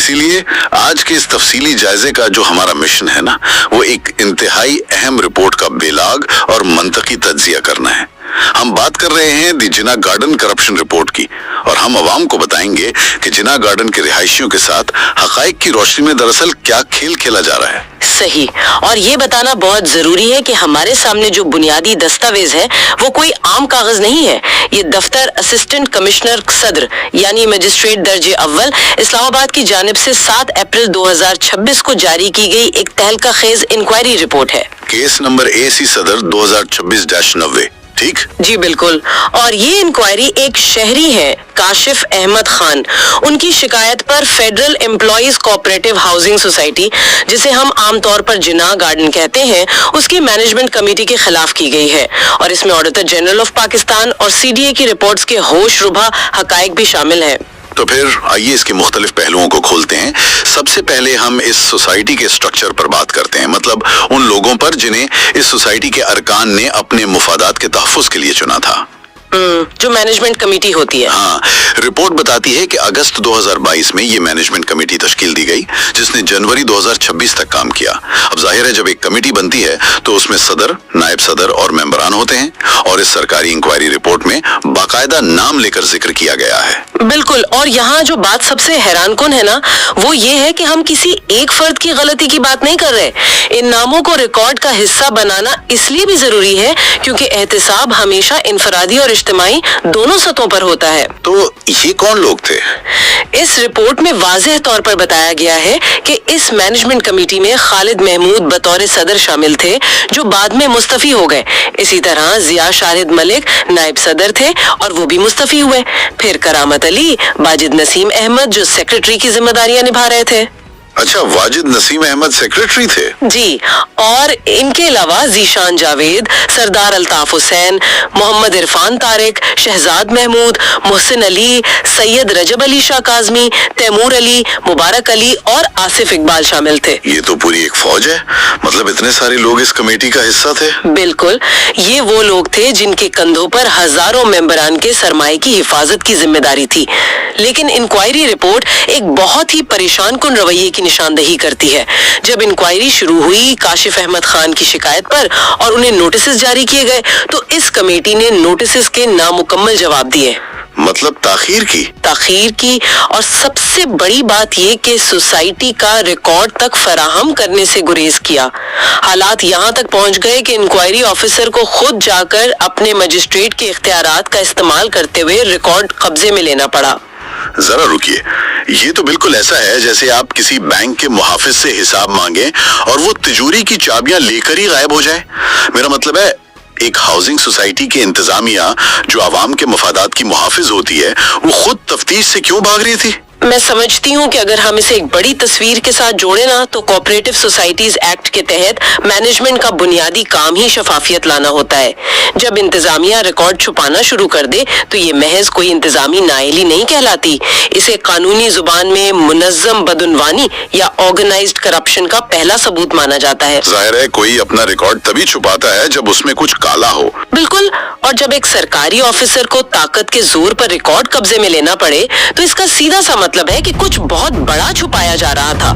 اسی لیے آج کے اس تفصیلی جائزے کا جو ہمارا مشن ہے نا، وہ ایک انتہائی اہم رپورٹ کا بے لاگ اور منطقی تجزیہ کرنا ہے۔ ہم بات کر رہے ہیں دی جناح گارڈن کرپشن رپورٹ کی، اور ہم عوام کو بتائیں گے کہ جناح گارڈن کے رہائشیوں کے ساتھ حقائق کی روشنی میں دراصل کیا کھیل کھیلا جا رہا ہے۔ صحیح، اور یہ بتانا بہت ضروری ہے کہ ہمارے سامنے جو بنیادی دستاویز ہے وہ کوئی عام کاغذ نہیں ہے۔ یہ دفتر اسسٹنٹ کمشنر صدر یعنی مجسٹریٹ درجے اول اسلام آباد کی جانب سے 7 اپریل 2026 کو جاری کی گئی ایک تہلکہ خیز انکوائری رپورٹ ہے۔ کیس نمبر AC صدر 2026-90، ٹھیک؟ جی بالکل، اور یہ انکوائری ایک شہری ہے کاشف احمد خان، ان کی شکایت پر federal employees cooperative housing society, جسے ہم عام طور پر جناح گارڈن کہتے ہیں، اس کی مینجمنٹ کمیٹی کے خلاف کی گئی ہے، اور اس میں آڈیٹر جنرل آف پاکستان اور CDA کی رپورٹس کے ہوش ربا حقائق بھی شامل ہیں۔ تو پھر آئیے اس کے مختلف پہلوؤں کو کھولتے ہیں۔ سب سے پہلے ہم اس سوسائٹی کے سٹرکچر پر بات کرتے ہیں، مطلب ان لوگوں پر جنہیں اس سوسائٹی کے ارکان نے اپنے مفادات کے تحفظ کے لیے چنا تھا، جو مینجمنٹ کمیٹی ہوتی ہے۔ ہاں، رپورٹ بتاتی ہے کہ اگست 2022 میں یہ مینجمنٹ کمیٹی تشکیل دی گئی، جس نے جنوری 2026 تک کام کیا۔ اب ظاہر ہے جب ایک کمیٹی بنتی ہے تو اس میں صدر، نائب صدر اور ممبران ہوتے ہیں، اور اس سرکاری انکوائری رپورٹ میں باقاعدہ نام لے کر ذکر کیا گیا ہے۔ بالکل، اور یہاں جو بات سب سے حیران کن ہے نا، وہ یہ ہے کہ ہم کسی ایک فرد کی غلطی کی بات نہیں کر رہے۔ ان ناموں کو ریکارڈ کا حصہ بنانا اس لیے بھی ضروری ہے کیونکہ احتساب ہمیشہ انفرادی اور اجتماعی دونوں سطحوں پر ہوتا ہے۔ تو یہ کون لوگ تھے؟ اس رپورٹ میں واضح طور پر بتایا گیا ہے کہ اس مینجمنٹ کمیٹی میں خالد محمود بطور صدر شامل تھے، جو بعد میں مستعفی ہو گئے۔ اسی طرح ضیاء شاہد ملک نائب صدر تھے اور وہ بھی مستعفی ہوئے۔ پھر کرامت علی، واجد نسیم احمد جو سیکرٹری کی ذمہ داریاں نبھا رہے تھے۔ اچھا، واجد نسیم احمد سیکرٹری تھے؟ جی، اور ان کے علاوہ ذیشان جاوید، سردار الطاف حسین، محمد عرفان طارق، شہزاد محمود، محسن علی، سید رجب علی شاہ کاظمی، تیمور علی، مبارک علی اور آصف اقبال شامل تھے۔ یہ تو پوری ایک فوج ہے، مطلب اتنے سارے لوگ اس کمیٹی کا حصہ تھے؟ بالکل، یہ وہ لوگ تھے جن کے کندھوں پر ہزاروں ممبران کے سرمایہ کی حفاظت کی ذمہ داری تھی۔ لیکن انکوائری رپورٹ ایک بہت ہی پریشان کن رویے کی نشاندہی کرتی ہے۔ جب انکوائری شروع ہوئی کاشف احمد خان کی شکایت پر اور انہیں نوٹسز جاری کیے گئے تو اس کمیٹی نے نوٹسز کے نامکمل جواب دیے۔ مطلب تاخیر کی، اور سب سے بڑی بات یہ کہ سوسائٹی کا ریکارڈ تک فراہم کرنے سے گریز کیا۔ حالات یہاں تک پہنچ گئے کہ انکوائری آفیسر کو خود جا کر اپنے مجسٹریٹ کے اختیارات کا استعمال کرتے ہوئے ریکارڈ قبضے میں لینا پڑا۔ ذرا رکیے، یہ تو بالکل ایسا ہے جیسے آپ کسی بینک کے محافظ سے حساب مانگیں اور وہ تجوری کی چابیاں لے کر ہی غائب ہو جائے۔ میرا مطلب ہے ایک ہاؤسنگ سوسائٹی کی انتظامیہ جو عوام کے مفادات کی محافظ ہوتی ہے، وہ خود تفتیش سے کیوں بھاگ رہی تھی؟ میں سمجھتی ہوں کہ اگر ہم اسے ایک بڑی تصویر کے ساتھ جوڑیں نا تو کوآپریٹو سوسائٹیز ایکٹ کے تحت مینجمنٹ کا بنیادی کام ہی شفافیت لانا ہوتا ہے۔ جب انتظامیہ ریکارڈ چھپانا شروع کر دے تو یہ محض کوئی انتظامی نااہلی نہیں کہلاتی، اسے قانونی زبان میں منظم بدعنوانی یا آرگنائزڈ کرپشن کا پہلا ثبوت مانا جاتا ہے۔ ظاہر ہے کوئی اپنا ریکارڈ تبھی چھپاتا ہے جب اس میں کچھ کالا ہو۔ بالکل، اور جب ایک سرکاری آفیسر کو طاقت کے زور پر ریکارڈ قبضے میں لینا پڑے تو اس کا سیدھا سا مطلب ہے کہ کچھ بہت بڑا چھپایا جا رہا تھا۔